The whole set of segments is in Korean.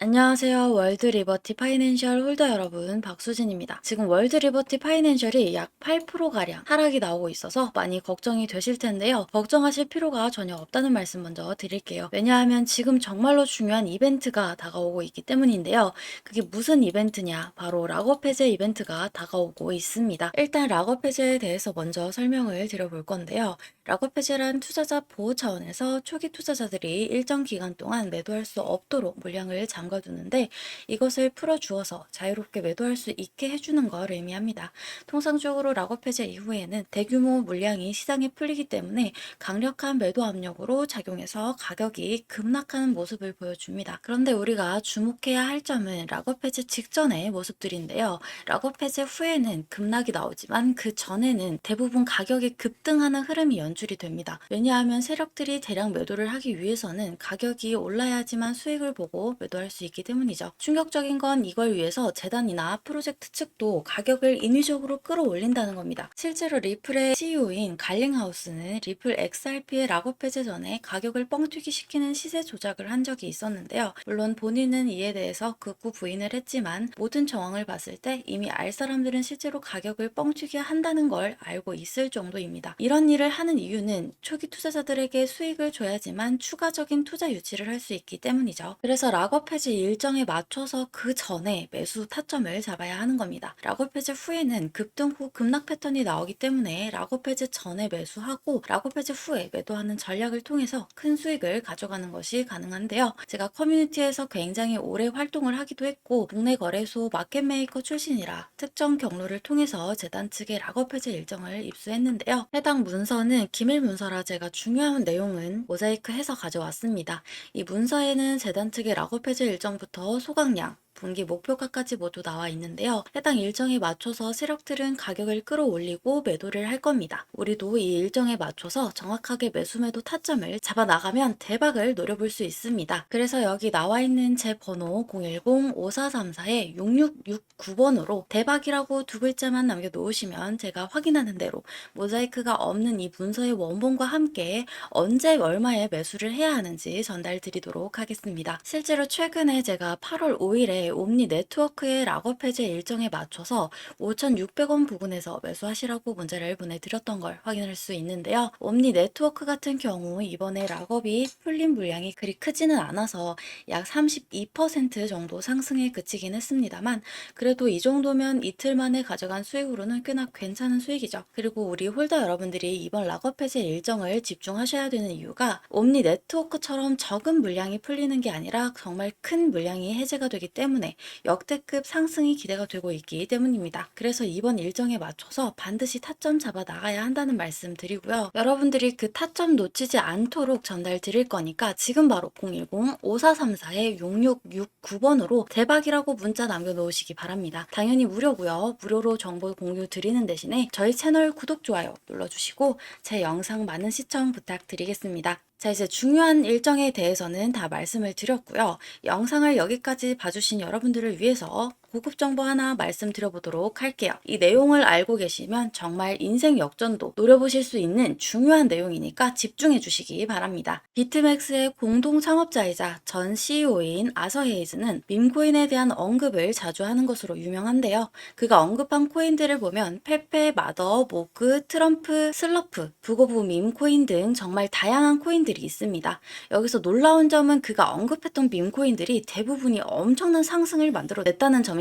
안녕하세요. 월드 리버티 파이낸셜 홀더 여러분, 박수진입니다. 지금 월드 리버티 파이낸셜이 약 8%가량 하락이 나오고 있어서 많이 걱정이 되실 텐데요. 걱정하실 필요가 전혀 없다는 말씀 먼저 드릴게요. 왜냐하면 지금 정말로 중요한 이벤트가 다가오고 있기 때문인데요. 그게 무슨 이벤트냐? 바로 락업 해제 이벤트가 다가오고 있습니다. 일단 락업 해제에 대해서 먼저 설명을 드려볼 건데요. 락업 해제란 투자자 보호 차원에서 초기 투자자들이 일정 기간 동안 매도할 수 없도록 물량을 잠가두는데, 이것을 풀어주어서 자유롭게 매도할 수 있게 해주는 걸 의미합니다. 통상적으로 락업 해제 이후에는 대규모 물량이 시장에 풀리기 때문에 강력한 매도 압력으로 작용해서 가격이 급락하는 모습을 보여줍니다. 그런데 우리가 주목해야 할 점은 락업 해제 직전의 모습들인데요. 락업 해제 후에는 급락이 나오지만 그 전에는 대부분 가격이 급등하는 흐름이 연출이 됩니다. 왜냐하면 세력들이 대량 매도를 하기 위해서는 가격이 올라야지만 수익을 보고 매도할 수 있기 때문이죠. 충격적인 건 이걸 위해서 재단이나 프로젝트 측도 가격을 인위적으로 끌어올린다는 겁니다. 실제로 리플의 CEO인 갈링하우스는 리플 XRP의 락업 해제 전에 가격을 뻥튀기 시키는 시세 조작을 한 적이 있었는데요. 물론 본인은 이에 대해서 극구 부인을 했지만 모든 정황을 봤을 때 이미 알 사람들은 실제로 가격을 뻥튀기 한다는 걸 알고 있을 정도입니다. 이런 일을 하는 이유는 초기 투자자들에게 수익을 줘야지만 추가적인 투자 유치를 할 수 있기 때문이죠. 그래서 락업 해제 일정에 맞춰서 그 전에 매수 타점을 잡아야 하는 겁니다. 락업 해제 후에는 급등 후 급락 패턴이 나오기 때문에 락업 해제 전에 매수하고 락업 해제 후에 매도하는 전략을 통해서 큰 수익을 가져가는 것이 가능한데요. 제가 커뮤니티에서 굉장히 오래 활동을 하기도 했고 국내 거래소 마켓메이커 출신이라 특정 경로를 통해서 재단 측의 락업 해제 일정을 입수했는데요. 해당 문서는 기밀 문서라 제가 중요한 내용은 모자이크 해서 가져왔습니다. 이 문서에는 재단 측의 락업 해제 일정부터 소각량, 분기 목표가까지 모두 나와 있는데요. 해당 일정에 맞춰서 세력들은 가격을 끌어올리고 매도를 할 겁니다. 우리도 이 일정에 맞춰서 정확하게 매수 매도 타점을 잡아 나가면 대박을 노려볼 수 있습니다. 그래서 여기 나와 있는 제 번호 010-5434-6669번으로 대박이라고 두 글자만 남겨놓으시면 제가 확인하는 대로 모자이크가 없는 이 문서의 원본과 함께 언제 얼마에 매수를 해야 하는지 전달 드리도록 하겠습니다. 실제로 최근에 제가 8월 5일에 옴니 네트워크의 락업 해제 일정에 맞춰서 5,600원 부근에서 매수하시라고 문자를 보내드렸던 걸 확인할 수 있는데요. 옴니 네트워크 같은 경우 이번에 락업이 풀린 물량이 그리 크지는 않아서 약 32% 정도 상승에 그치긴 했습니다만, 그래도 이 정도면 이틀 만에 가져간 수익으로는 꽤나 괜찮은 수익이죠. 그리고 우리 홀더 여러분들이 이번 락업 해제 일정을 집중하셔야 되는 이유가 옴니 네트워크처럼 적은 물량이 풀리는 게 아니라 정말 큰 물량이 해제가 되기 때문에 역대급 상승이 기대가 되고 있기 때문입니다. 그래서 이번 일정에 맞춰서 반드시 타점 잡아 나가야 한다는 말씀 드리고요. 여러분들이 그 타점 놓치지 않도록 전달 드릴 거니까 지금 바로 010-5434-6669번으로 대박이라고 문자 남겨놓으시기 바랍니다. 당연히 무료고요. 무료로 정보 공유 드리는 대신에 저희 채널 구독, 좋아요 눌러주시고 제 영상 많은 시청 부탁드리겠습니다. 자, 이제 중요한 일정에 대해서는 다 말씀을 드렸고요. 영상을 여기까지 봐주신 여러분들을 위해서 고급 정보 하나 말씀드려보도록 할게요. 이 내용을 알고 계시면 정말 인생 역전도 노려보실 수 있는 중요한 내용이니까 집중해 주시기 바랍니다. 비트맥스의 공동 창업자이자 전 CEO인 아서 헤이즈는 밈코인에 대한 언급을 자주 하는 것으로 유명한데요. 그가 언급한 코인들을 보면 페페, 마더, 모그, 트럼프, 슬러프, 부고부 밈코인 등 정말 다양한 코인들이 있습니다. 여기서 놀라운 점은 그가 언급했던 밈코인들이 대부분이 엄청난 상승을 만들어냈다는 점입니다.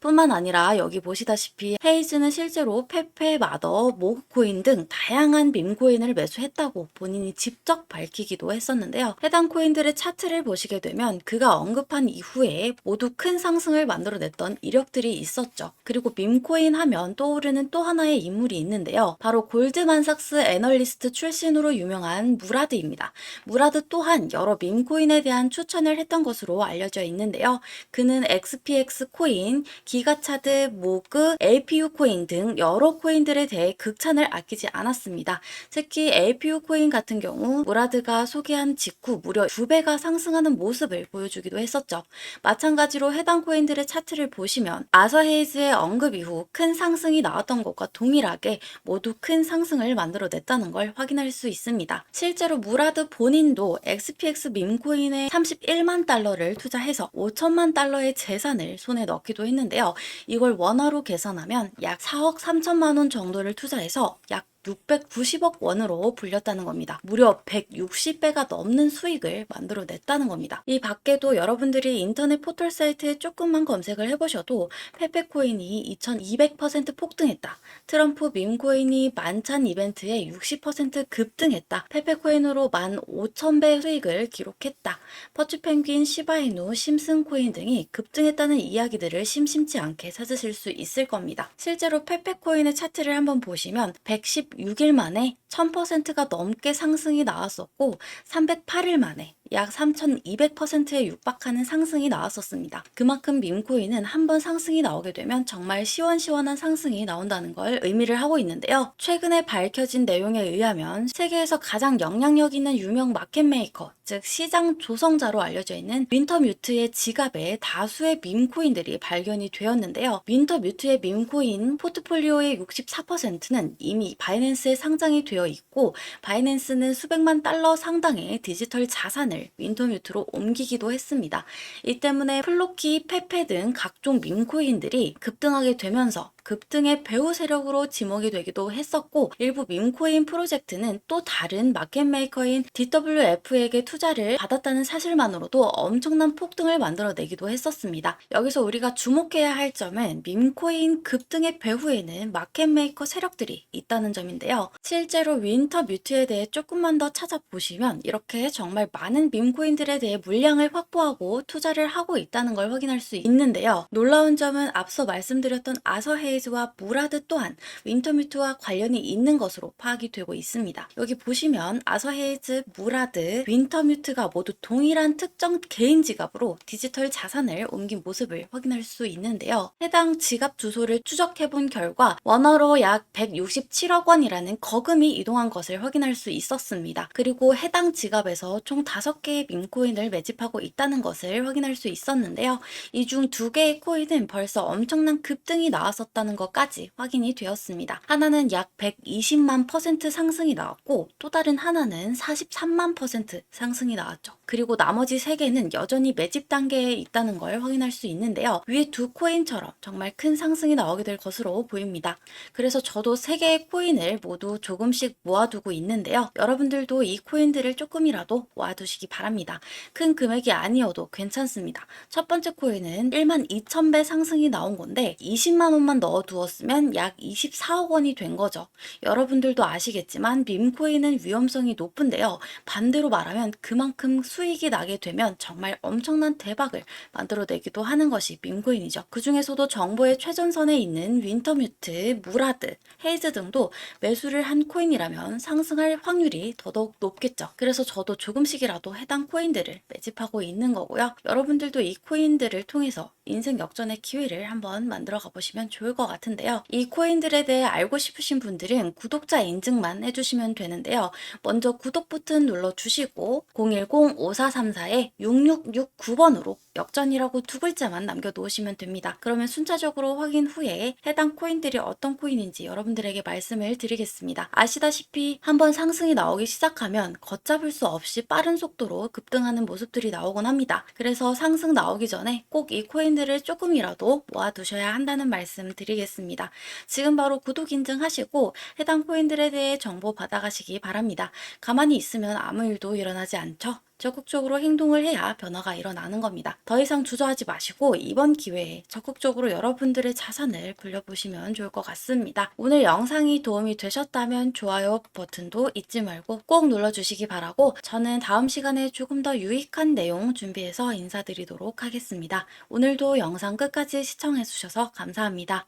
뿐만 아니라 여기 보시다시피 헤이즈는 실제로 페페, 마더, 모그코인 등 다양한 밈코인을 매수했다고 본인이 직접 밝히기도 했었는데요. 해당 코인들의 차트를 보시게 되면 그가 언급한 이후에 모두 큰 상승을 만들어냈던 이력들이 있었죠. 그리고 밈코인 하면 떠오르는 또 하나의 인물이 있는데요. 바로 골드만삭스 애널리스트 출신으로 유명한 무라드입니다. 무라드 또한 여러 밈코인에 대한 추천을 했던 것으로 알려져 있는데요. 그는 XPX 코인, 기가차드, 모그, LPU 코인 등 여러 코인들에 대해 극찬을 아끼지 않았습니다. 특히 LPU 코인 같은 경우 무라드가 소개한 직후 무려 2배가 상승하는 모습을 보여주기도 했었죠. 마찬가지로 해당 코인들의 차트를 보시면 아서 헤이즈의 언급 이후 큰 상승이 나왔던 것과 동일하게 모두 큰 상승을 만들어냈다는 걸 확인할 수 있습니다. 실제로 무라드 본인도 XPX 밈코인에 31만 달러를 투자해서 5천만 달러의 재산을 손에 넣기도 했는데요. 이걸 원화로 계산하면 약 4억 3천만 원 정도를 투자해서 약 690억 원으로 불렸다는 겁니다. 무려 160배가 넘는 수익을 만들어냈다는 겁니다. 이 밖에도 여러분들이 인터넷 포털 사이트에 조금만 검색을 해보셔도 페페코인이 2200% 폭등했다. 트럼프 밈코인이 만찬 이벤트에 60% 급등했다. 페페코인으로 15,000배 수익을 기록했다. 퍼치펭귄, 시바이누, 심슨코인 등이 급등했다는 이야기들을 심심치 않게 찾으실 수 있을 겁니다. 실제로 페페코인의 차트를 한번 보시면 116일 만에 1000%가 넘게 상승이 나왔었고 308일 만에 약 3200%에 육박하는 상승이 나왔었습니다. 그만큼 밈코인은 한번 상승이 나오게 되면 정말 시원시원한 상승이 나온다는 걸 의미를 하고 있는데요. 최근에 밝혀진 내용에 의하면 세계에서 가장 영향력 있는 유명 마켓메이커, 즉 시장 조성자로 알려져 있는 윈터뮤트의 지갑에 다수의 밈코인들이 발견이 되었는데요. 윈터뮤트의 밈코인 포트폴리오의 64%는 이미 바이낸스에 상장이 되어 있고 바이낸스는 수백만 달러 상당의 디지털 자산을 윈터뮤트로 옮기기도 했습니다. 이 때문에 플로키, 페페 등 각종 밈코인들이 급등하게 되면서 급등의 배후 세력으로 지목이 되기도 했었고 일부 밈코인 프로젝트는 또 다른 마켓메이커인 DWF에게 투자를 받았다는 사실만으로도 엄청난 폭등을 만들어내기도 했었습니다. 여기서 우리가 주목해야 할 점은 밈코인 급등의 배후에는 마켓메이커 세력들이 있다는 점인데요. 실제로 윈터뮤트에 대해 조금만 더 찾아보시면 이렇게 정말 많은 밈코인들에 대해 물량을 확보하고 투자를 하고 있다는 걸 확인할 수 있는데요. 놀라운 점은 앞서 말씀드렸던 아서헤이즈와 무라드 또한 윈터뮤트와 관련이 있는 것으로 파악이 되고 있습니다. 여기 보시면 아서헤이즈, 무라드, 윈터뮤트가 모두 동일한 특정 개인 지갑으로 디지털 자산을 옮긴 모습을 확인할 수 있는데요. 해당 지갑 주소를 추적해 본 결과 원화로 약 167억 원이라는 거금이 이동한 것을 확인할 수 있었습니다. 그리고 해당 지갑에서 총 5개의 밈코인을 매집하고 있다는 것을 확인할 수 있었는데요. 이 중 2개의 코인은 벌써 엄청난 급등이 나왔었다는 것까지 확인이 되었습니다. 하나는 약 120만 % 상승이 나왔고 또 다른 하나는 43만 % 상승이 나왔죠. 그리고 나머지 3개는 여전히 매집 단계에 있다는 걸 확인할 수 있는데요. 위에 두 코인처럼 정말 큰 상승이 나오게 될 것으로 보입니다. 그래서 저도 3개의 코인을 모두 조금씩 모아두고 있는데요. 여러분들도 이 코인들을 조금이라도 모아두시기 바랍니다. 큰 금액이 아니어도 괜찮습니다. 첫 번째 코인은 12,000배 상승이 나온 건데 20만 원만 넣어두었으면 약 24억 원이 된 거죠. 여러분들도 아시겠지만 밈코인은 위험성이 높은데요. 반대로 말하면 그만큼 수익이 나게 되면 정말 엄청난 대박을 만들어내기도 하는 것이 밈코인이죠. 그 중에서도 정보의 최전선에 있는 윈터뮤트, 무라드, 헤이즈 등도 매수를 한 코인이라면 상승할 확률이 더더욱 높겠죠. 그래서 저도 조금씩이라도 해당 코인들을 매집하고 있는 거고요. 여러분들도 이 코인들을 통해서 인생 역전의 기회를 한번 만들어 가보시면 좋을 것 같은데요. 이 코인들에 대해 알고 싶으신 분들은 구독자 인증만 해주시면 되는데요. 먼저 구독 버튼 눌러주시고 010-5434-6669번으로 역전이라고 2글자만 남겨놓으시면 됩니다. 그러면 순차적으로 확인 후에 해당 코인들이 어떤 코인인지 여러분들에게 말씀을 드리겠습니다. 아시다시피 한번 상승이 나오기 시작하면 걷잡을 수 없이 빠른 속도로 급등하는 모습들이 나오곤 합니다. 그래서 상승 나오기 전에 꼭 이 코인들을 조금이라도 모아두셔야 한다는 말씀 드리겠습니다. 지금 바로 구독 인증하시고 해당 코인들에 대해 정보 받아가시기 바랍니다. 가만히 있으면 아무 일도 일어나지 않죠. 적극적으로 행동을 해야 변화가 일어나는 겁니다. 더 이상 주저하지 마시고 이번 기회에 적극적으로 여러분들의 자산을 불려보시면 좋을 것 같습니다. 오늘 영상이 도움이 되셨다면 좋아요 버튼도 잊지 말고 꼭 눌러주시기 바라고 저는 다음 시간에 조금 더 유익한 내용 준비해서 인사드리도록 하겠습니다. 오늘도 영상 끝까지 시청해주셔서 감사합니다.